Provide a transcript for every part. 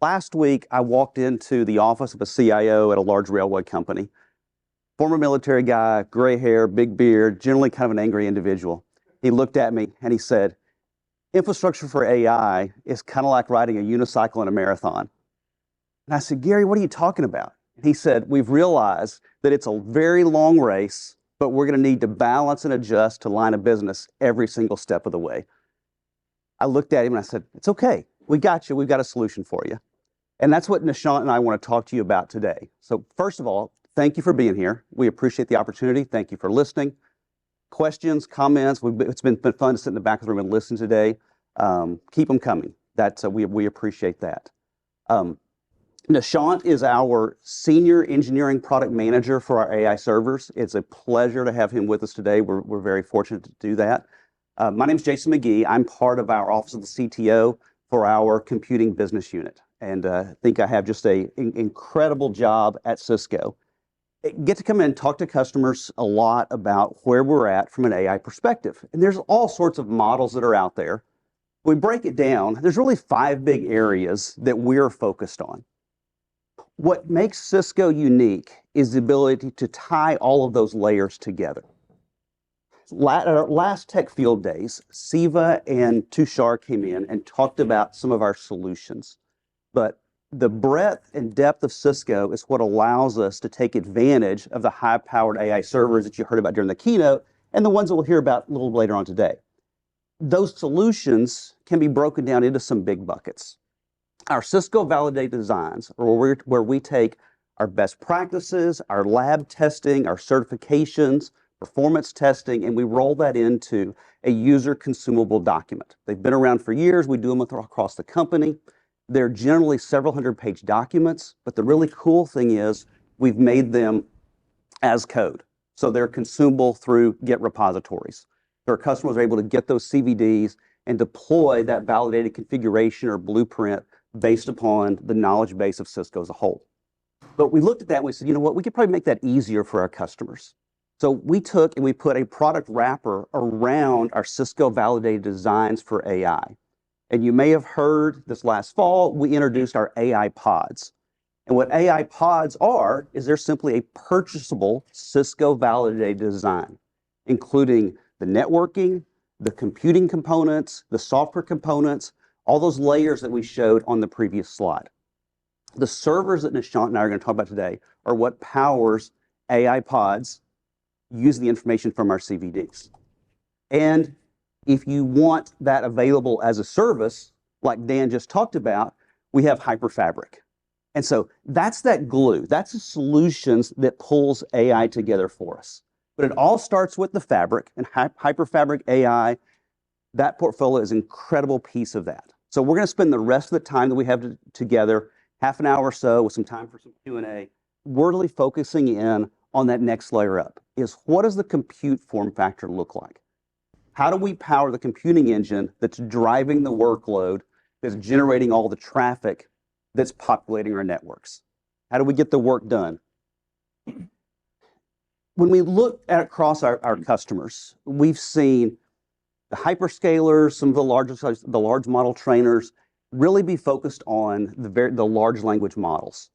Last week, I walked into the office of a CIO at a large railway company. Former military guy, gray hair, big beard, generally kind of an angry individual. He looked at me and he said, infrastructure for AI is kind of like riding a unicycle in a marathon. And I said, Gary, what are you talking about? And he said, we've realized that it's a very long race, but we're going to need to balance and adjust to line of business every single step of the way. I looked at him and I said, it's okay. We got you. We've got a solution for you. And that's what Nishant and I want to talk to you about today. So first of all, thank you for being here. We appreciate the opportunity. Thank you for listening. Questions, comments, it's been fun to sit in the back of the room and listen today. Keep them coming. We appreciate that. Nishant is our Senior Engineering Product Manager for our AI servers. It's a pleasure to have him with us today. We're very fortunate to do that. My name is Jason McGee. I'm part of our Office of the CTO for our computing business unit. And I think I have just an incredible job at Cisco. Get to come in and talk to customers a lot about where we're at from an AI perspective. And there's all sorts of models that are out there. We break it down. There's really 5 big areas that we're focused on. What makes Cisco unique is the ability to tie all of those layers together. At our last Tech Field Days, Siva and Tushar came in and talked about some of our solutions. But the breadth and depth of Cisco is what allows us to take advantage of the high-powered AI servers that you heard about during the keynote and the ones that we'll hear about a little later on today. Those solutions can be broken down into some big buckets. Our Cisco validated designs are where we take our best practices, our lab testing, our certifications, performance testing, and we roll that into a user consumable document. They've been around for years. We do them across the company. They're generally several hundred-page documents, but the really cool thing is we've made them as code. So they're consumable through Git repositories. Our customers are able to get those CVDs and deploy that validated configuration or blueprint based upon the knowledge base of Cisco as a whole. But we looked at that and we said, you know what, we could probably make that easier for our customers. So we took and we put a product wrapper around our Cisco validated designs for AI. And you may have heard this last fall, we introduced our AI pods. And what AI pods are, is they're simply a purchasable Cisco validated design, including the networking, the computing components, the software components, all those layers that we showed on the previous slide. The servers that Nishant and I are going to talk about today are what powers AI pods using the information from our CVDs. And if you want that available as a service, like Dan just talked about, we have Hyperfabric. And so that's that glue. That's the solutions that pulls AI together for us. But it all starts with the fabric, and Hyperfabric AI, that portfolio is an incredible piece of that. So we're going to spend the rest of the time that we have together, half an hour or so with some time for some Q&A, really focusing in on that next layer up, is what does the compute form factor look like? How do we power the computing engine that's driving the workload, that's generating all the traffic that's populating our networks? How do we get the work done? When we look across our customers, we've seen the hyperscalers, some of the large model trainers, really be focused on the large language models.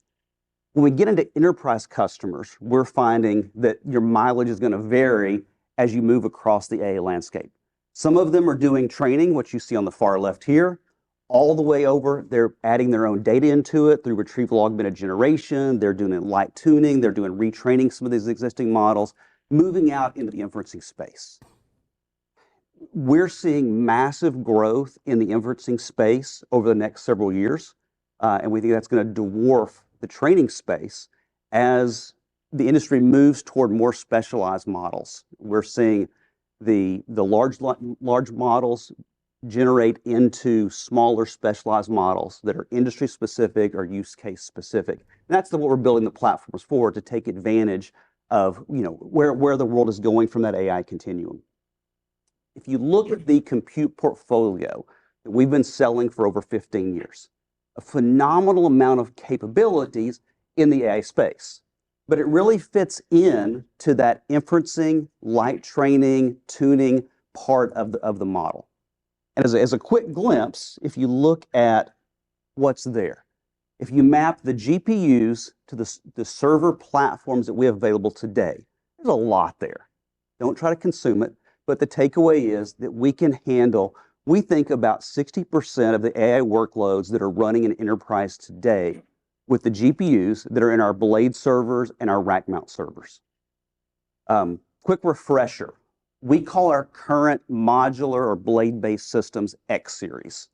When we get into enterprise customers, we're finding that your mileage is going to vary as you move across the AI landscape. Some of them are doing training, which you see on the far left here, all the way over. They're adding their own data into it through retrieval augmented generation. They're doing light tuning. They're doing retraining some of these existing models, moving out into the inferencing space. We're seeing massive growth in the inferencing space over the next several years, and we think that's going to dwarf the training space as the industry moves toward more specialized models. We're seeing the large models generate into smaller specialized models that are industry specific or use case specific. And that's what we're building the platforms for, to take advantage of where the world is going from that AI continuum. If you look at the compute portfolio that we've been selling for over 15 years, a phenomenal amount of capabilities in the AI space. But it really fits in to that inferencing, light training, tuning part of the model. And as a quick glimpse, if you look at what's there, If you map the GPUs to the server platforms that we have available today, there's a lot there. Don't try to consume it, but the takeaway is that we can handle, we think about 60% of the AI workloads that are running in enterprise today with the GPUs that are in our blade servers and our rack mount servers. Quick refresher, we call our current modular or blade-based systems X series.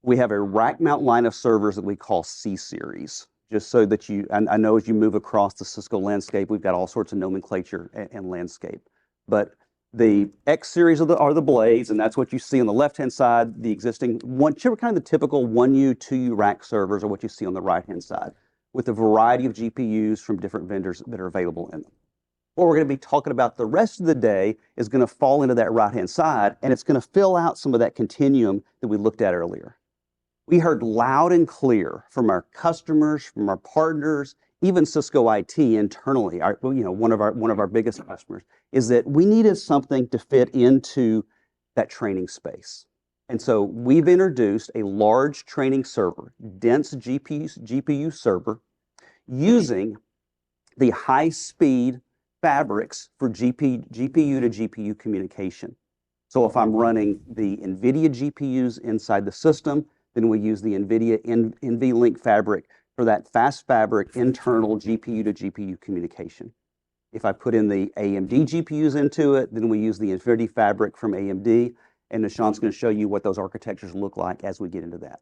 We have a rack mount line of servers that we call C series, just so that I know as you move across the Cisco landscape, we've got all sorts of nomenclature and landscape. But the X series are the blades, and that's what you see on the left-hand side, the existing, kind of the typical 1U, 2U rack servers are what you see on the right-hand side, with a variety of GPUs from different vendors that are available in them. What we're going to be talking about the rest of the day is going to fall into that right-hand side, and it's going to fill out some of that continuum that we looked at earlier. We heard loud and clear from our customers, from our partners, even Cisco IT internally, one of our biggest customers, is that we needed something to fit into that training space. And so we've introduced a large training server, dense GPU server, using the high-speed fabrics for GPU to GPU communication. So if I'm running the NVIDIA GPUs inside the system, then we use the NVIDIA NVLink fabric for that fast fabric internal GPU to GPU communication. If I put in the AMD GPUs into it, then we use the Infinity fabric from AMD, and Nishan's going to show you what those architectures look like as we get into that.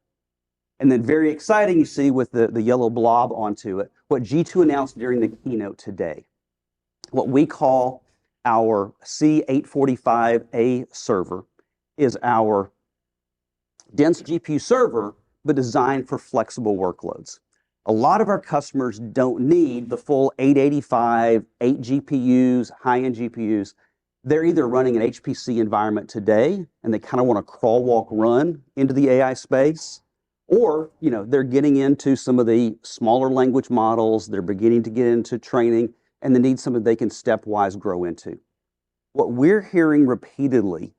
And then very exciting, you see with the yellow blob onto it, what G2 announced during the keynote today. What we call our C845a server is our dense GPU server, but designed for flexible workloads. A lot of our customers don't need the full 885, 8 GPUs, high-end GPUs. They're either running an HPC environment today, and they kind of want to crawl, walk, run into the AI space, or they're getting into some of the smaller language models, they're beginning to get into training, and they need something they can stepwise grow into. What we're hearing repeatedly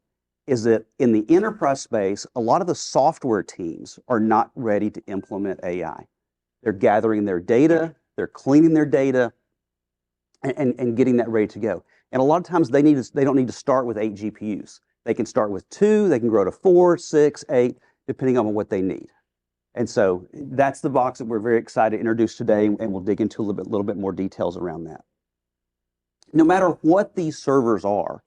is that in the enterprise space, a lot of the software teams are not ready to implement AI. They're gathering their data, they're cleaning their data, and getting that ready to go. And a lot of times they don't need to start with 8 GPUs. They can start with 2, they can grow to 4, 6, 8, depending on what they need. And so that's the box that we're very excited to introduce today, and we'll dig into a little bit more details around that. No matter what these servers are,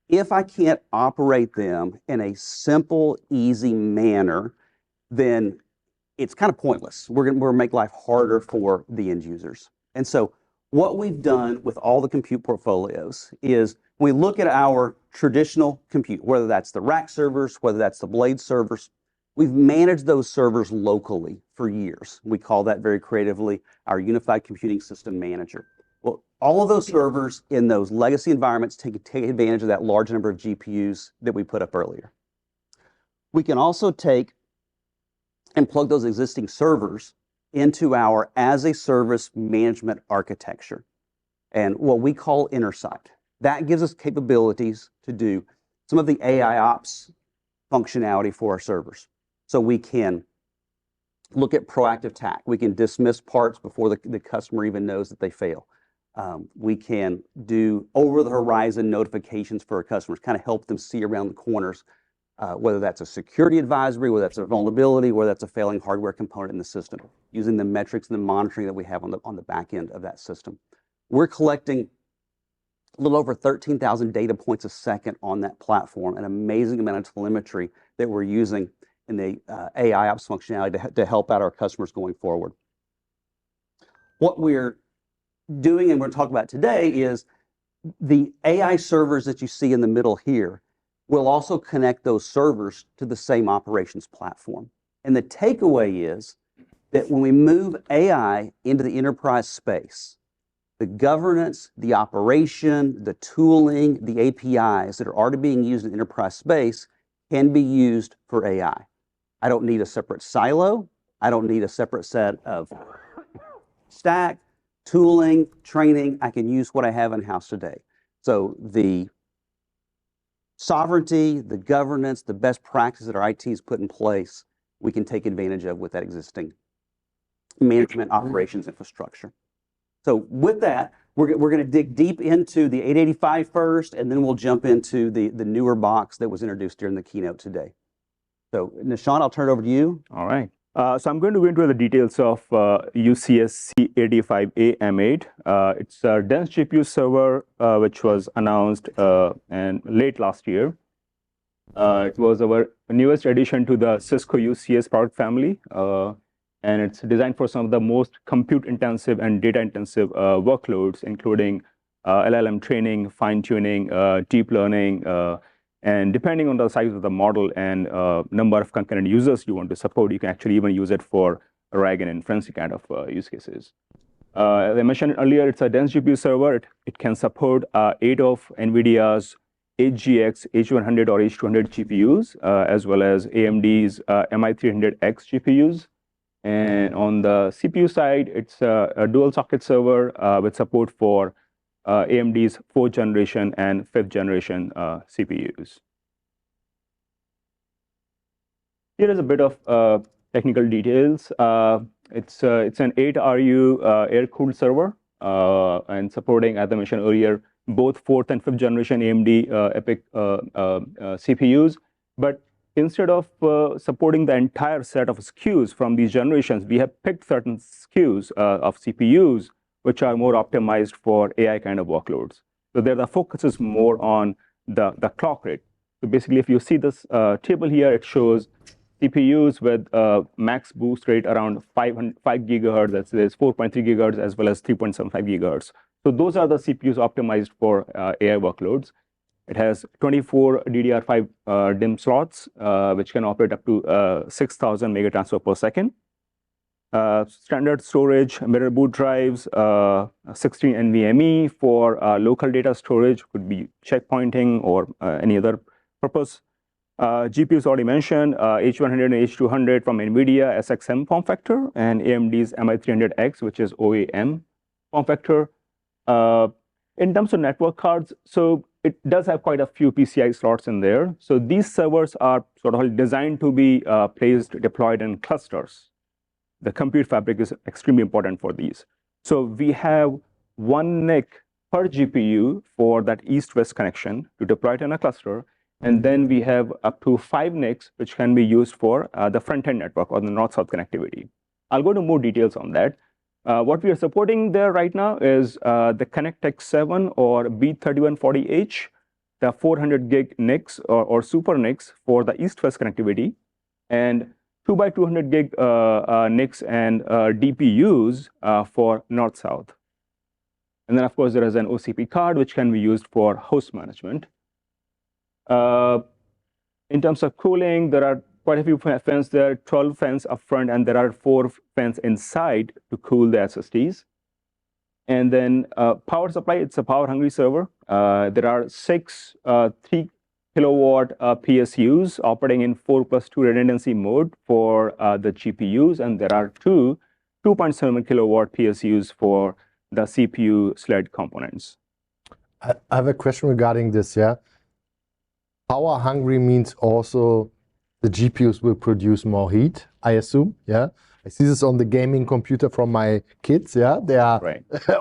if I can't operate them in a simple, easy manner, then it's kind of pointless. We're going to make life harder for the end users. And so what we've done with all the compute portfolios is we look at our traditional compute, whether that's the rack servers, whether that's the blade servers, we've managed those servers locally for years. We call that very creatively our Unified Computing System Manager. Well, all of those servers in those legacy environments take advantage of that large number of GPUs that we put up earlier. We can also take and plug those existing servers into our as-a-service management architecture and what we call Intersight. That gives us capabilities to do some of the AI ops functionality for our servers. So we can look at proactive TAC. We can dismiss parts before the customer even knows that they fail. We can do over-the-horizon notifications for our customers, kind of help them see around the corners, whether that's a security advisory, whether that's a vulnerability, whether that's a failing hardware component in the system, using the metrics and the monitoring that we have on the back end of that system. We're collecting a little over 13,000 data points a second on that platform, an amazing amount of telemetry that we're using in the AI ops functionality to help out our customers going forward. What we're doing and we're talking about today is the AI servers that you see in the middle here will also connect those servers to the same operations platform. And the takeaway is that when we move AI into the enterprise space, the governance, the operation, the tooling, the APIs that are already being used in the enterprise space can be used for AI. I don't need a separate silo. I don't need a separate set of stack, tooling, training. I can use what I have in-house today. So the sovereignty, the governance, the best practices that our IT has put in place, we can take advantage of with that existing management operations infrastructure. So with that, we're going to dig deep into the 885 first, and then we'll jump into the newer box that was introduced during the keynote today. So Nishant, I'll turn it over to you. All right. So I'm going to go into the details of UCS C885a M8. It's a dense GPU server which was announced and late last year. It was our newest addition to the Cisco UCS product family, and it's designed for some of the most compute-intensive and data-intensive workloads, including LLM training, fine-tuning, deep learning, and depending on the size of the model and number of concurrent users you want to support, you can actually even use it for RAG and inferencing kind of use cases. As I mentioned earlier, it's a dense GPU server. It can support 8 of NVIDIA's HGX, H100 or H200 GPUs, as well as AMD's MI300X GPUs. And on the CPU side, it's a dual socket server with support for AMD's 4th generation and 5th generation CPUs. Here is a bit of technical details. It's an 8RU air-cooled server and supporting, as I mentioned earlier, both 4th and 5th generation AMD EPYC CPUs. But instead of supporting the entire set of SKUs from these generations, we have picked certain SKUs of CPUs which are more optimized for AI kind of workloads. So there the focus is more on the clock rate. So basically, if you see this table here, it shows CPUs with max boost rate around 5 gigahertz, that's 4.3 gigahertz, as well as 3.75 gigahertz. So those are the CPUs optimized for AI workloads. It has 24 DDR5 DIMM slots, which can operate up to 6,000 megatransfer per second. Standard storage, mirror boot drives, 16 NVMe for local data storage, could be checkpointing or any other purpose. GPUs already mentioned, H100 and H200 from NVIDIA SXM form factor, and AMD's MI300X, which is OAM form factor. In terms of network cards, so it does have quite a few PCI slots in there. So these servers are sort of designed to be deployed in clusters. The compute fabric is extremely important for these. So we have one NIC per GPU for that east-west connection to deploy it in a cluster. And then we have up to 5 NICs, which can be used for the front-end network or the north-south connectivity. I'll go into more details on that. What we are supporting there right now is the ConnectX-7 or B3140H, the 400 gig NICs or super NICs for the east-west connectivity, and 2x200 gig NICs and DPUs for north-south. And then, of course, there is an OCP card, which can be used for host management. In terms of cooling, there are quite a few fans there, 12 fans up front, and there are 4 fans inside to cool the SSDs. And then power supply, it's a power-hungry server. There are 6 3-kilowatt PSUs operating in 4+2 redundancy mode for the GPUs, and there are 2 2.7 kilowatt PSUs for the CPU sled components. I have a question regarding this, yeah? Power hungry means also the GPUs will produce more heat, I assume, yeah? I see this on the gaming computer from my kids, yeah? They are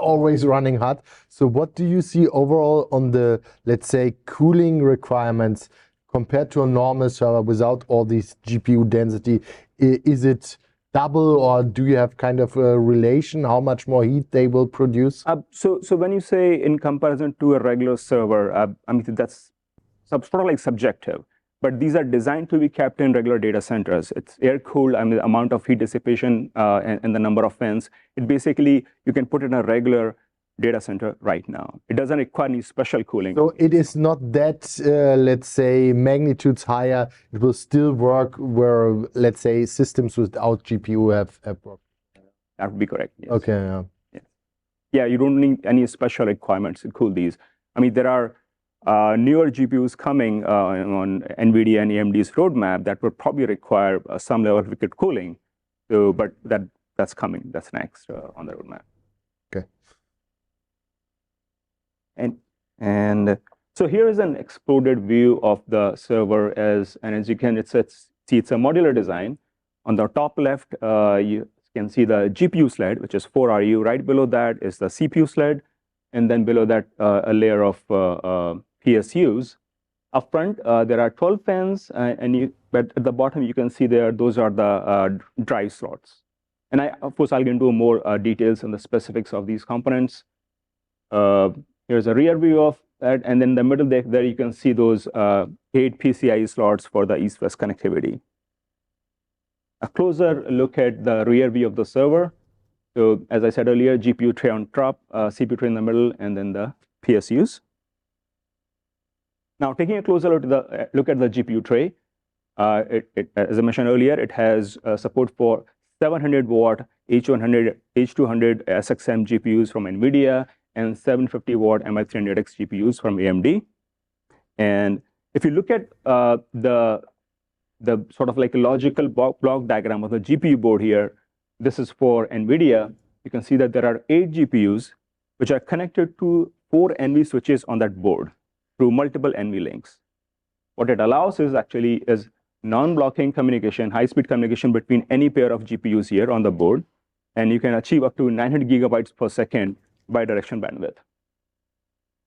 always running hot. So what do you see overall on the, let's say, cooling requirements compared to a normal server without all this GPU density? Is it double, or do you have kind of a relation how much more heat they will produce? So when you say in comparison to a regular server, I mean, that's sort of like subjective. But these are designed to be kept in regular data centers. It's air-cooled, I mean, the amount of heat dissipation and the number of fans. It basically, you can put it in a regular data center right now. It doesn't require any special cooling. So it is not that, let's say, magnitudes higher. It will still work where, let's say, systems without GPU have worked. That would be correct, yes. Okay, yeah. Yeah, you don't need any special requirements to cool these. I mean, there are newer GPUs coming on NVIDIA and AMD's roadmap that would probably require some level of liquid cooling. So, but that's coming. That's next on the roadmap. Okay. And so here is an exploded view of the server and as you can see, it's a modular design. On the top left, you You can see the GPU sled, which is 4RU. Right below that is the CPU sled, and then below that a layer of PSUs. Up front, there are 12 pins, but at the bottom you can see those are the drive slots. And of course, I'll get into more details on the specifics of these components. Here's a rear view of that, and then in the middle there you can see those 8 PCIe slots for the east-west connectivity. A closer look at the rear view of the server. So as I said earlier, GPU tray on top, CPU tray in the middle, and then the PSUs. Now taking a closer look at the GPU tray, as I mentioned earlier, it has support for 700-watt H200 SXM GPUs from NVIDIA and 750-watt MI300X GPUs from AMD. And if you look at the sort of like a logical block diagram of the GPU board here, this is for NVIDIA. You can see that there are 8 GPUs which are connected to 4 NV switches on that board through multiple NV links. What it allows is non-blocking communication, high-speed communication between any pair of GPUs here on the board, and you can achieve up to 900 gigabytes per second bidirectional bandwidth.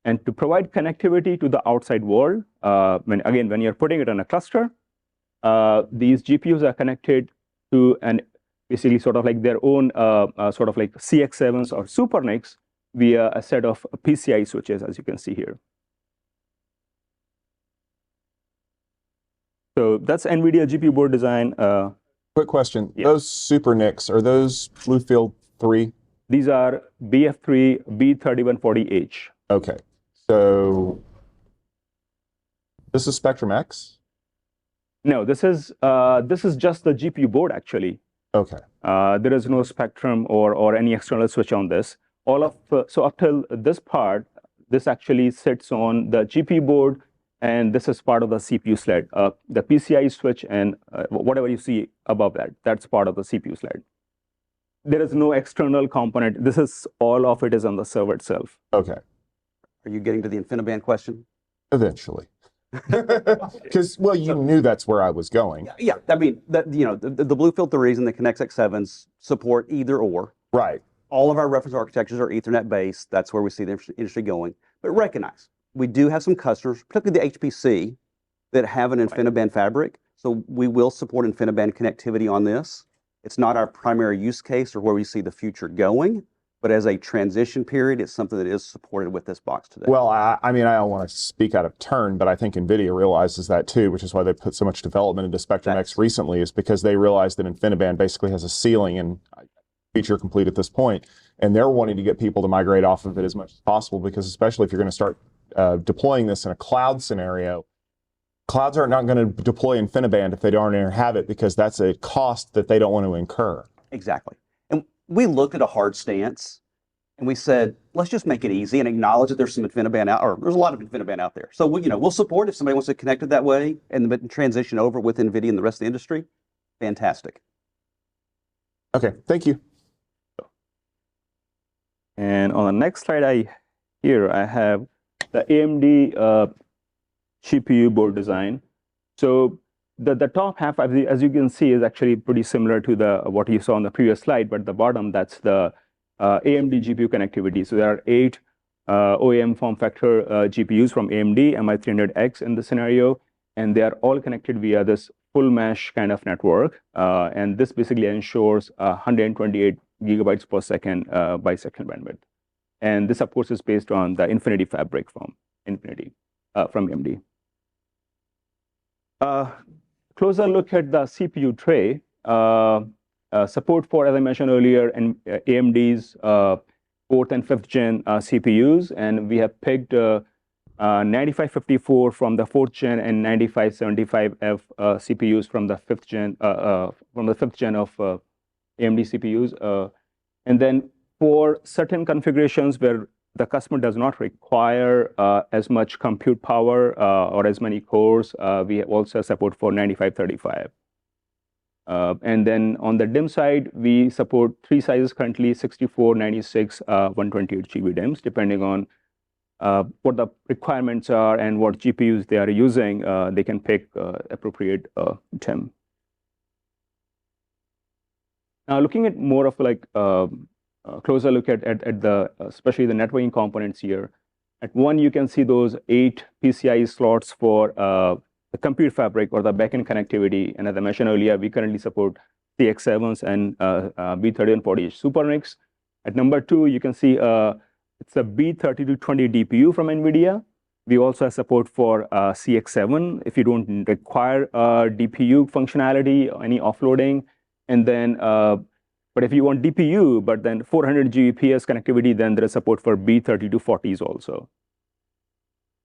And to provide connectivity to the outside world, when you're putting it on a cluster, these GPUs are connected to basically sort of like their own sort of like CX7s or SuperNICs via a set of PCI switches, as you can see here. So that's NVIDIA GPU board design. Quick question. Yeah. Those SuperNICs, are those Bluefield 3? These are BF3 B3140H. Okay. So this is Spectrum X? No, this is just the GPU board actually. Okay. There is no Spectrum or any external switch on this. So up till this part, this actually sits on the GPU board, and this is part of the CPU sled. The PCI switch and whatever you see above that, that's part of the CPU sled. There is no external component. This is all of it is on the server itself. Okay. Are you getting to the InfiniBand question? Eventually. Because, well, you knew that's where I was going. Yeah, I mean, the Bluefield 3s and the Connect X7s support either or. Right. All of our reference architectures are Ethernet based. That's where we see the industry going. But recognize, we do have some customers, particularly the HPC, that have an InfiniBand fabric. So we will support InfiniBand connectivity on this. It's not our primary use case or where we see the future going, but as a transition period, it's something that is supported with this box today. Well, I mean, I don't want to speak out of turn, but I think NVIDIA realizes that too, which is why they put so much development into Spectrum X recently, is because they realized that InfiniBand basically has a ceiling and feature complete at this point, and they're wanting to get people to migrate off of it as much as possible, because especially if you're going to start deploying this in a cloud scenario, clouds are not going to deploy InfiniBand if they don't already have it, because that's a cost that they don't want to incur. Exactly. And we looked at a hard stance and we said, let's just make it easy and acknowledge that there's some InfiniBand out, or there's a lot of InfiniBand out there. So we'll support if somebody wants to connect it that way and transition over with NVIDIA and the rest of the industry. Fantastic. Okay, thank you. And on the next slide, I have the AMD GPU board design. So the top half, as you can see, is actually pretty similar to what you saw on the previous slide, but the bottom, that's the AMD GPU connectivity. So there are 8 OEM form factor GPUs from AMD, MI300X in the scenario, and they are all connected via this full mesh kind of network. And this basically ensures 128 gigabytes per second bisectional bandwidth. And this, of course, is based on the Infinity fabric from AMD. Closer look at the CPU tray. Support for, as I mentioned earlier, AMD's 4th and 5th gen CPUs, and we have picked 9554 from the 4th gen and 9575F CPUs from the 5th gen of AMD CPUs. And then for certain configurations where the customer does not require as much compute power or as many cores, we also support for 9535. And then on the DIMM side, we support 3 sizes currently: 64, 96, 128 GB DIMMs, depending on what the requirements are and what GPUs they are using. They can pick appropriate DIMM. Now, looking at more of like closer look at the especially the networking components here. At one, you can see those 8 PCIe slots for the compute fabric or the backend connectivity. And as I mentioned earlier, we currently support CX7s and B3140H SuperNICs. At number 2, you can see it's a B3220 DPU from NVIDIA. We also have support for CX7 if you don't require DPU functionality or any offloading. And then, but if you want DPU, but then 400 Gbps connectivity, then there is support for B3240s also.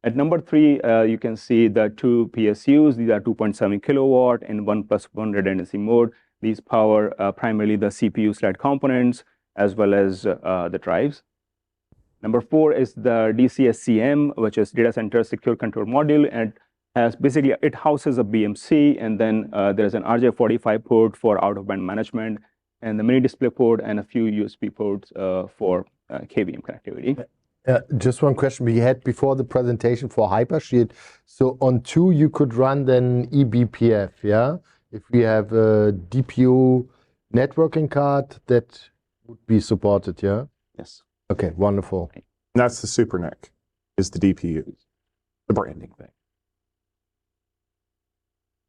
At number 3, you can see the 2 PSUs. These are 2.7 kilowatt and 1+1 redundancy mode. These power primarily the CPU slide components as well as the drives. Number 4 is the DCS-CM, which is Data Center Secure Control Module, and has basically, it houses a BMC, and then there's an RJ45 port for out-of-band management, and the mini display port, and a few USB ports for KVM connectivity. Just one question we had before the presentation for Hypershield. So on 2, you could run then eBPF, yeah? If we have a DPU networking card, that would be supported, yeah? Yes. Okay, wonderful. And that's the Super NIC, is the DPU, the branding thing.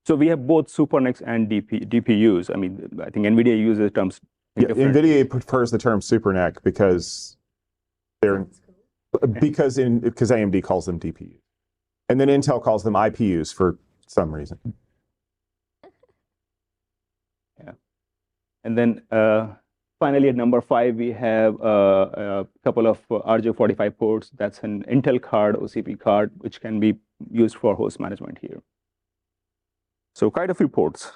So we have both SuperNICs and DPUs. I mean, I think NVIDIA uses the terms. Yeah, NVIDIA prefers the term Super NIC because because AMD calls them DPUs, and then Intel calls them IPUs for some reason. Yeah, and then finally at number 5 we have a couple of RJ45 ports. That's an Intel card, OCP card, which can be used for host management here. So quite a few ports.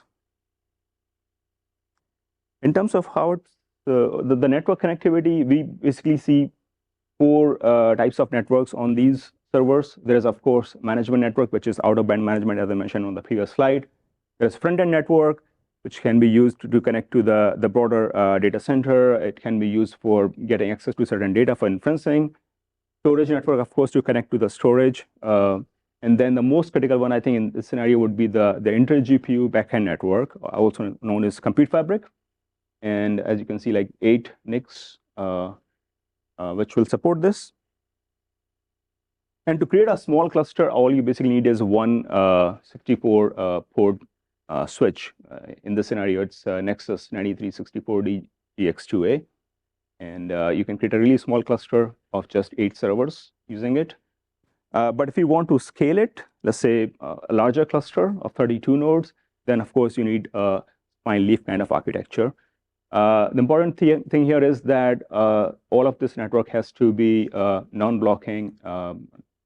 In terms of how it's, the network connectivity, we basically see 4 types of networks on these servers. There is, of course, management network, which is out-of-band management, as I mentioned on the previous slide. There's front-end network, which can be used to connect to the broader data center. It can be used for getting access to certain data for inferencing. Storage network, of course, to connect to the storage. And then the most critical one, I think, in this scenario would be the inter-GPU backend network, also known as compute fabric. And as you can see, like 8 NICs, which will support this. And to create a small cluster, all you basically need is one 64 port switch. In this scenario, it's Nexus 9364D GX2A. And you can create a really small cluster of just 8 servers using it. But if you want to scale it, let's say a larger cluster of 32 nodes, then of course you need a spine leaf kind of architecture. The important thing here is that all of this network has to be non-blocking,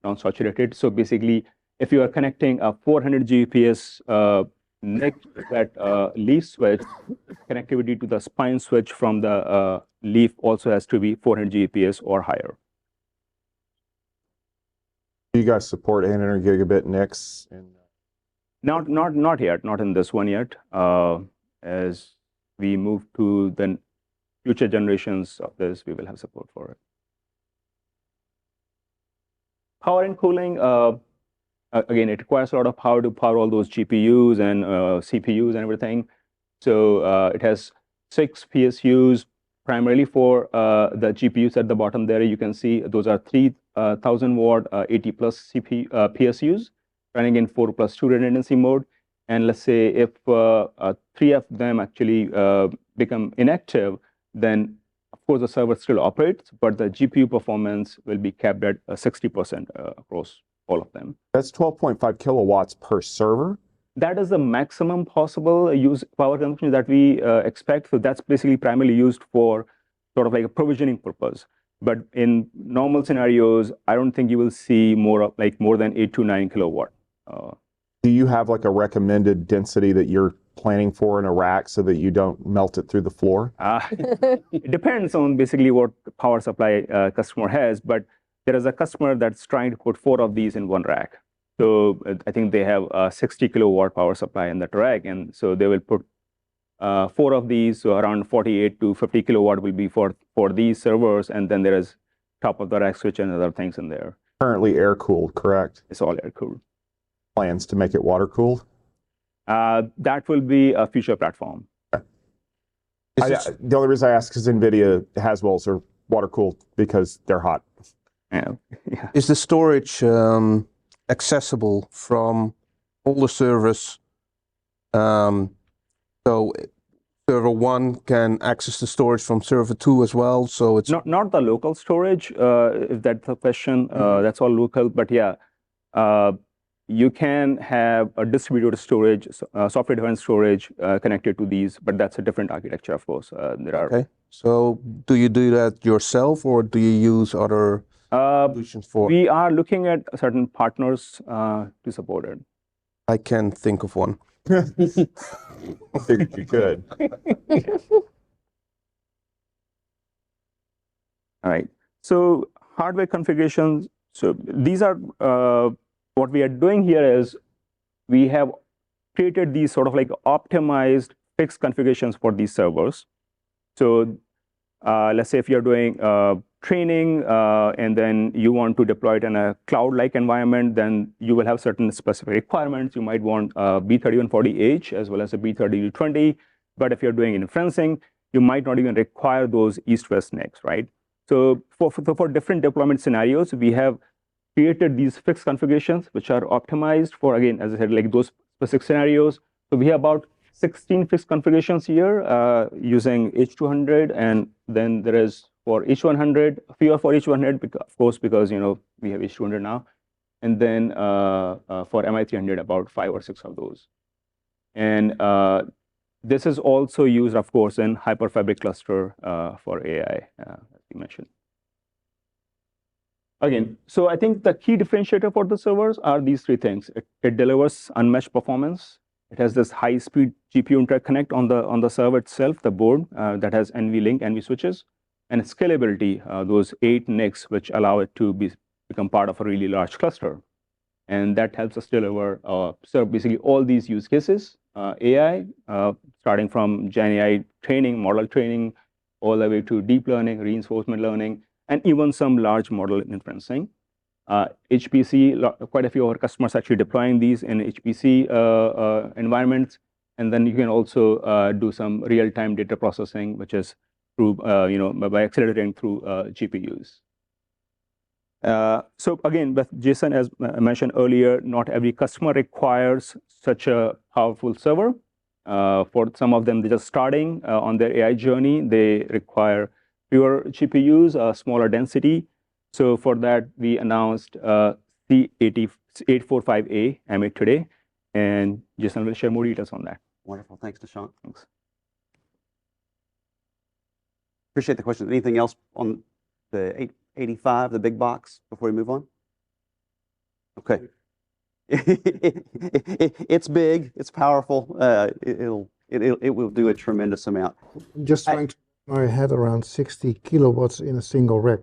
non-saturated. So basically, if you are connecting a 400 Gbps NIC, that leaf switch, connectivity to the spine switch from the leaf also has to be 400 Gbps or higher. Do you guys support 800 gigabit NICs? Not yet, not in this one yet. As we move to the future generations of this, we will have support for it. Power and cooling, again, it requires a lot of power to power all those GPUs and CPUs and everything. So it has 6 PSUs, primarily for the GPUs at the bottom there. You can see those are 3,000 watt 80 plus PSUs running in 4+2 redundancy mode. And let's say if 3 of them actually become inactive, then of course the server still operates, but the GPU performance will be capped at 60% across all of them. That's 12.5 kilowatts per server? That is the maximum possible power consumption that we expect. So that's basically primarily used for sort of like a provisioning purpose. But in normal scenarios, I don't think you will see more than 8 to 9 kilowatt. Do you have like a recommended density that you're planning for in a rack so that you don't melt it through the floor? It depends on basically what power supply customer has, but there is a customer that's trying to put 4 of these in one rack. So I think they have a 60 kilowatt power supply in that rack, and so they will put 4 of these, so around 48 to 50 kilowatt will be for these servers, and then there is top of the rack switch and other things in there. Currently air cooled, correct? It's all air cooled. Plans to make it water cooled? That will be a future platform. Okay. The only reason I ask is NVIDIA Haswells are water cooled because they're hot. Yeah. Is the storage accessible from all the servers? So server 1 can access the storage from server 2 as well. So it's Not the local storage, if that's the question. That's all local. But yeah, you can have a distributed storage, software-defined storage connected to these, but that's a different architecture, of course. There are. okay. So do you do that yourself, or do you use other solutions for? We are looking at certain partners to support it. I can think of one. I figured you could. All right. So hardware configurations. So these are what we are doing here is we have created these sort of like optimized fixed configurations for these servers. So let's say if you're doing training and then you want to deploy it in a cloud-like environment, then you will have certain specific requirements. You might want B3140H as well as a B3220. But if you're doing inferencing, you might not even require those east-west NICs, right? So for different deployment scenarios, we have created these fixed configurations, which are optimized for, again, as I said, like those specific scenarios. So we have about 16 fixed configurations here using H200, and then there is for H100, fewer for H100, of course, because we have H200 now, and then for MI300, about 5 or 6 of those. And this is also used, of course, in Hyperfabric cluster for AI, as you mentioned. Again, so I think the key differentiator for the servers are these 3 things. It delivers unmatched performance. It has this high-speed GPU interconnect on the server itself, the board that has NVLink, NV switches, and scalability, those 8 NICs, which allow it to become part of a really large cluster. And that helps us deliver, serve basically all these use cases, AI, starting from Gen AI training, model training, all the way to deep learning, reinforcement learning, and even some large model inferencing. HPC, quite a few of our customers actually deploying these in HPC environments. And then you can also do some real-time data processing, which is through, by accelerating through GPUs. So again, with Jason, as I mentioned earlier, not every customer requires such a powerful server. For some of them, they're just starting on their AI journey. They require fewer GPUs, smaller density. So for that, we announced C885a AMIT today, and Jason will share more details on that. Wonderful. Thanks, Nishant. Thanks. Appreciate the question. Anything else on the 885, the big box, before we move on? Okay. It's big. It's powerful. It will do a tremendous amount. I'm just trying to get my head around 60 kilowatts in a single rack.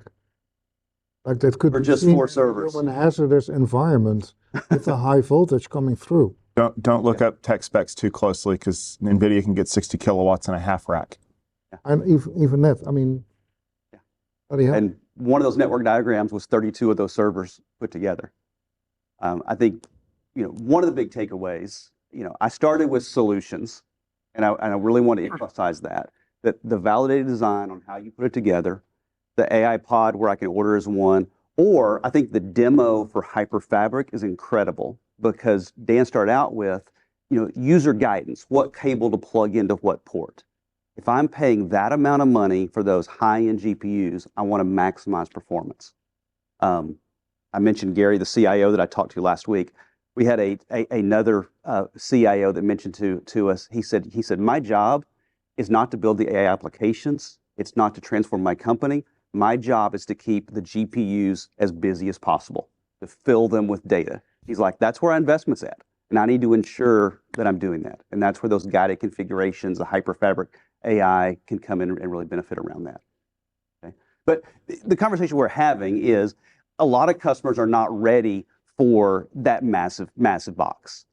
Like that could Or be just seen 4 in servers. an hazardous environment with a high voltage coming through. Don't look up tech specs too closely, because NVIDIA can get 60 kilowatts in a half rack. And even that, I mean, And one of those network diagrams was 32 of those servers put together. I think, one of the big takeaways, I started with solutions, and I really want to emphasize that the validated design on how you put it together, the AI pod where I can order as one, or I think the demo for Hyperfabric is incredible, because Dan started out with, user guidance, what cable to plug into what port. If I'm paying that amount of money for those high-end GPUs, I want to maximize performance. I mentioned Gary, the CIO that I talked to last week. We had another CIO that mentioned to us, he said, my job is not to build the AI applications. It's not to transform my company. My job is to keep the GPUs as busy as possible, to fill them with data. He's like, that's where our investment's at. And I need to ensure that I'm doing that. And that's where those guided configurations, the Hyperfabric AI can come in and really benefit around that. Okay? But the conversation we're having is a lot of customers are not ready for that massive box.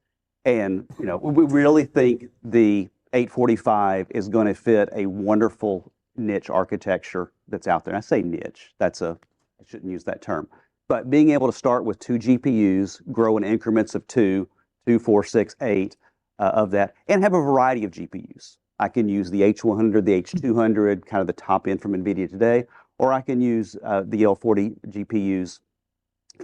And we really think the 845 is going to fit a wonderful niche architecture that's out there. And I say niche, I shouldn't use that term. But being able to start with 2 GPUs, grow in increments of 2, 4, 6, 8 of that, and have a variety of GPUs. I can use the H100, the H200, kind of the top end from NVIDIA today, or I can use the L40 GPUs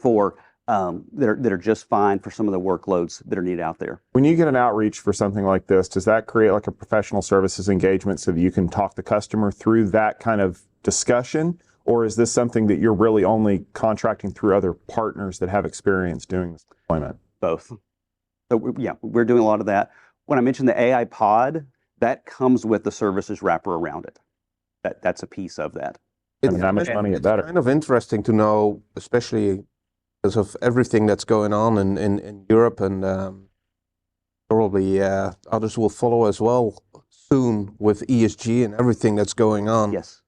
for that are just fine for some of the workloads that are needed out there. When you get an outreach for something like this, does that create like a professional services engagement so that you can talk the customer through that kind of discussion? Or is this something that you're really only contracting through other partners that have experience doing this deployment? Both. So yeah, we're doing a lot of that. When I mentioned the AI pod, that comes with the services wrapper around it. That's a piece of that. And how much money it better? It's kind of interesting to know, especially because of everything that's going on in Europe, and probably others will follow as well soon with ESG and everything that's going on. Yes.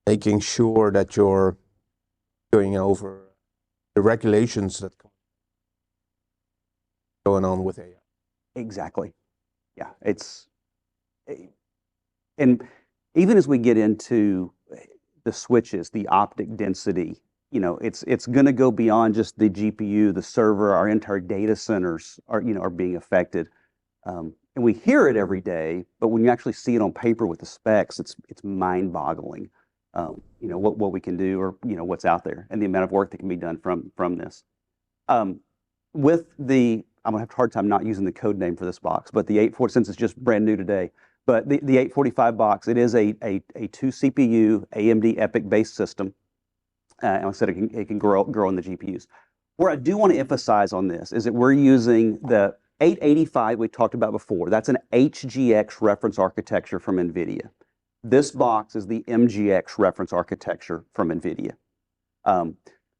Making sure that you're going over the regulations that going on with AI. Exactly. Yeah, and even as we get into the switches, the optic density, it's going to go beyond just the GPU, the server. Our entire data centers are being affected, and we hear it every day. But when you actually see it on paper with the specs, it's mind-boggling. What we can do, or what's out there, and the amount of work that can be done from this. With the, I'm gonna have a hard time not using the code name for this box, but the 840, since it's just brand new today, but the 845 box, it is a 2 CPU AMD EPYC based system. And like I said, it can grow in the GPUs. Where I do want to emphasize on this is that we're using the 885 we talked about before. That's an HGX reference architecture from NVIDIA. This box is the MGX reference architecture from NVIDIA.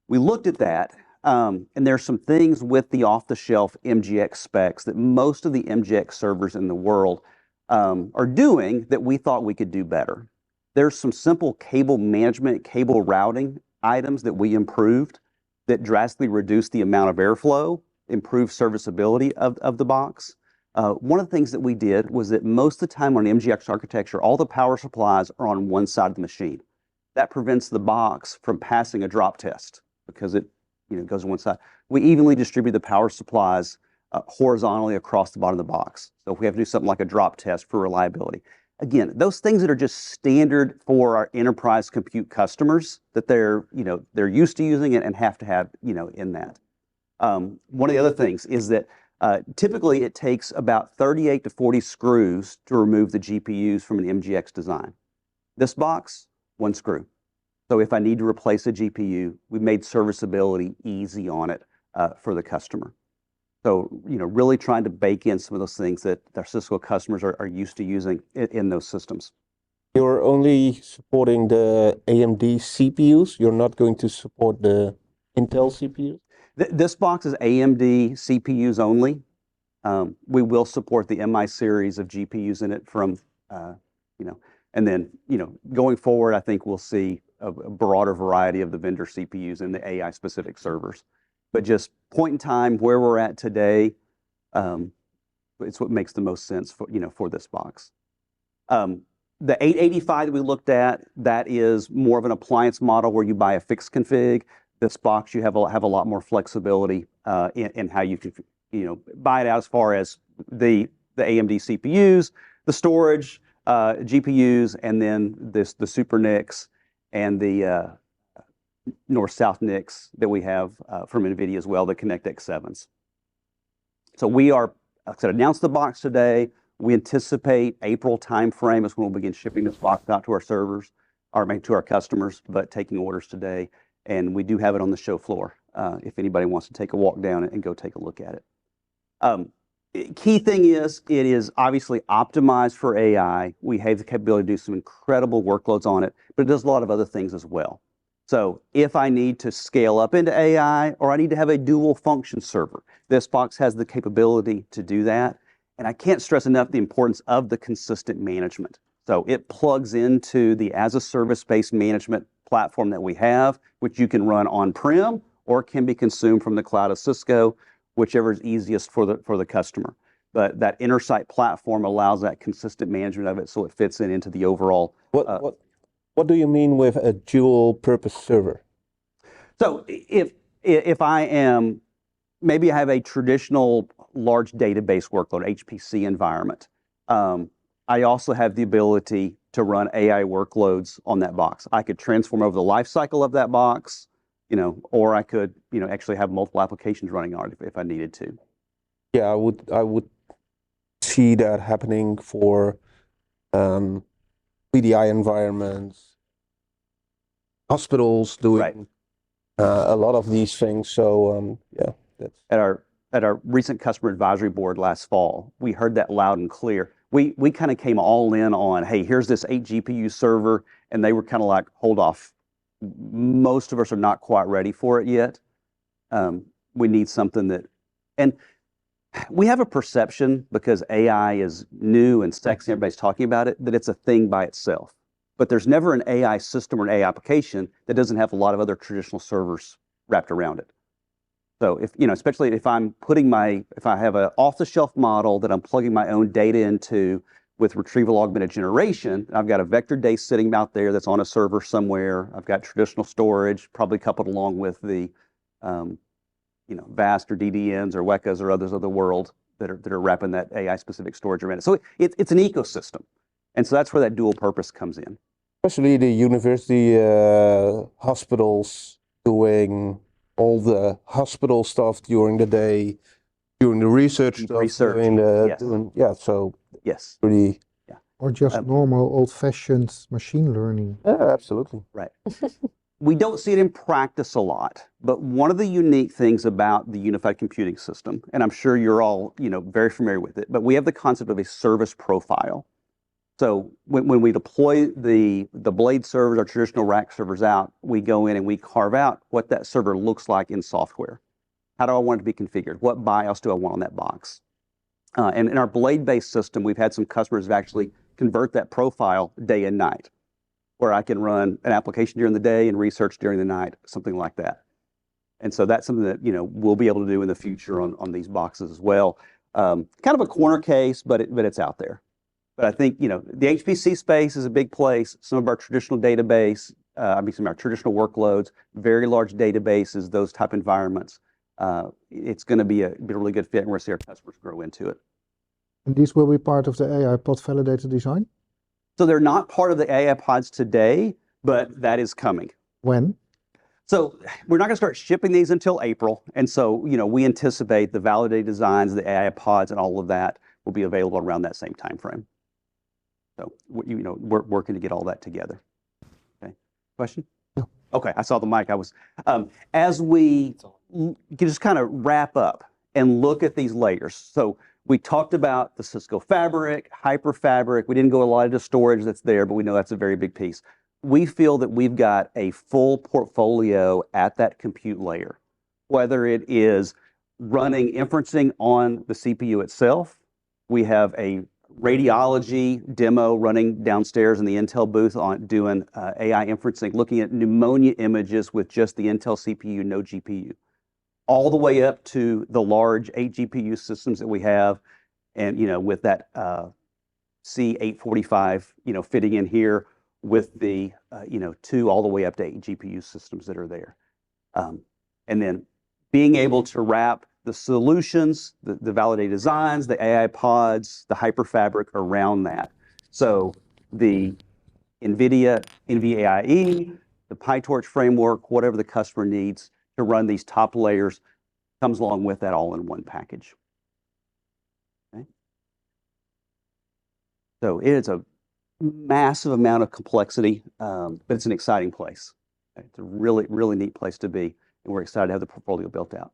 We looked at that, and there's some things with the off-the-shelf MGX specs that most of the MGX servers in the world are doing that we thought we could do better. There's some simple cable management, cable routing items that we improved that drastically reduced the amount of airflow, improved serviceability of the box. One of the things that we did was that most of the time on MGX architecture, all the power supplies are on one side of the machine. That prevents the box from passing a drop test because it goes on one side. We evenly distribute the power supplies horizontally across the bottom of the box. So if we have to do something like a drop test for reliability. Again, those things that are just standard for our enterprise compute customers that they're used to using it and have to have in that. One of the other things is that typically it takes about 38 to 40 screws to remove the GPUs from an MGX design. This box, one screw. So if I need to replace a GPU, we've made serviceability easy on it for the customer. So, really trying to bake in some of those things that our Cisco customers are used to using in those systems. You're only supporting the AMD CPUs? You're not going to support the Intel CPUs? This box is AMD CPUs only. We will support the MI series of GPUs in it from, and then, going forward, I think we'll see a broader variety of the vendor CPUs in the AI specific servers. But just point in time where we're at today, it's what makes the most sense for this box. The 885 that we looked at, that is more of an appliance model where you buy a fixed config. This box, you have a lot more flexibility in how you can buy it out as far as the AMD CPUs, the storage, GPUs, and then the Super NICs and the North-South NICs that we have from NVIDIA as well, the Connect X7s. So we are, like I said, announced the box today. We anticipate April timeframe is when we'll begin shipping this box out to our servers, or to our customers, but taking orders today. And we do have it on the show floor if anybody wants to take a walk down and go take a look at it. Key thing is, it is obviously optimized for AI. We have the capability to do some incredible workloads on it, but it does a lot of other things as well. So if I need to scale up into AI, or I need to have a dual function server, this box has the capability to do that. And I can't stress enough the importance of the consistent management. So it plugs into the as a service-based management platform that we have, which you can run on-prem or can be consumed from the cloud of Cisco, whichever is easiest for the customer. But that Intersight platform allows that consistent management of it, so it fits into the overall. What do you mean with a dual purpose server? So if I am, maybe I have a traditional large database workload, HPC environment, I also have the ability to run AI workloads on that box. I could transform over the life cycle of that box, or I could, actually have multiple applications running on it if I needed to. Yeah, I would see that happening for VDI environments, hospitals doing Right. a lot of these things. So yeah, that's At our recent customer advisory board last fall, we heard that loud and clear. We kind of came all in on, hey, here's this 8 GPU server, and they were kind of like, hold off. Most of us are not quite ready for it yet. We need something that, and we have a perception because AI is new and sexy, everybody's talking about it, that it's a thing by itself. But there's never an AI system or an AI application that doesn't have a lot of other traditional servers wrapped around it. So if, especially if if I have an off-the-shelf model that I'm plugging my own data into with retrieval augmented generation, I've got a vector day sitting out there that's on a server somewhere. I've got traditional storage, probably coupled along with the, VAST or DDNs or WEKAs or others of the world that are wrapping that AI-specific storage around it. So it's an ecosystem. And so that's where that dual purpose comes in. especially the university hospitals doing all the hospital stuff during the day, during the research Deep stuff, research, yes. So Yes. pretty, Or just normal old-fashioned machine learning. yeah, absolutely. Right. We don't see it in practice a lot, but one of the unique things about the unified computing system, and I'm sure you're all, very familiar with it, but we have the concept of a service profile. So when we deploy the blade servers, our traditional rack servers out, we go in and we carve out what that server looks like in software. How do I want it to be configured? What BIOS do I want on that box? And in our blade-based system, we've had some customers actually convert that profile day and night, where I can run an application during the day and research during the night, something like that. And so that's something that, we'll be able to do in the future on these boxes as well. Kind of a corner case, but it's out there. But I think, the HPC space is a big place. Some of our traditional database, some of our traditional workloads, very large databases, those type environments. It's going to be a really good fit, and we're going to see our customers grow into it. And these will be part of the AI pod validated design? So they're not part of the AI pods today, but that is coming. When? So we're not going to start shipping these until April. And so, we anticipate the validated designs, the AI pods, and all of that will be available around that same time frame. So, we're working to get all that together. Okay. Question? No. Okay, I saw the mic. As we just kind of wrap up and look at these layers. So we talked about the Cisco Fabric, Hyperfabric. We didn't go a lot into storage that's there, but we know that's a very big piece. We feel that we've got a full portfolio at that compute layer, whether it is running inferencing on the CPU itself. We have a radiology demo running downstairs in the Intel booth on doing AI inferencing, looking at pneumonia images with just the Intel CPU, no GPU, all the way up to the large 8 GPU systems that we have, and with that C845, fitting in here with the 2 all the way up to 8 GPU systems that are there, and then being able to wrap the solutions, the validated designs, the AI pods, the Hyperfabric around that. So the NVIDIA NVAIE, the PyTorch framework, whatever the customer needs to run these top layers comes along with that all in one package. Okay. So it is a massive amount of complexity, but it's an exciting place. It's a really, really neat place to be, and we're excited to have the portfolio built out.